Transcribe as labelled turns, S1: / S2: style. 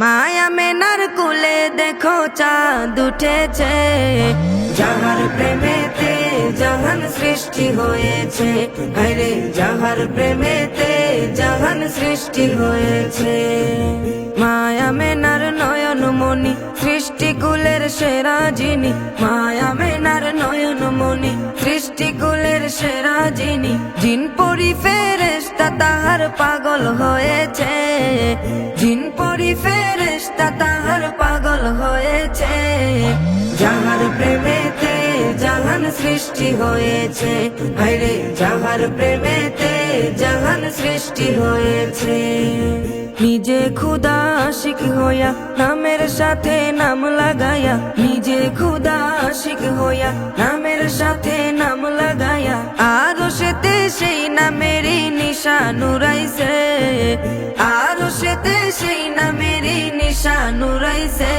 S1: মায়া মেনার কুলে দেখো চাঁদ উঠেছে, যাহার প্রেমেতে জাহান সৃষ্টি হয়েছে। আরে যাহার প্রেমেতে জাহান সৃষ্টি হয়েছে। মায়া মেনার নয়ন মনি সৃষ্টিকুলের সেরা যিনি, মায়া মেনার নয়ন মনি সৃষ্টিকুলের সেরা যিনি। জিন পরি ফেরেশতা তাহার পাগল হয়েছে, জিন পরি ফেরেশতা তাহার পাগল হয়েছে। যাহার প্রেমেতে জাহান সৃষ্টি হয়েছে, আরে যাহার প্রেমেতে জাহান সৃষ্টি হয়েছে। নিজে খুদা আশিক হইয়া নামের সাথে নাম লাগায়া, নিজে খুদা আশিক হইয়া নামের সাথে নাম লাগায়া, আরো সেতে সেই নামেরই নিশান উড়াইছে, আরো সেতে সেই নামেরই নিশান উড়াইছে।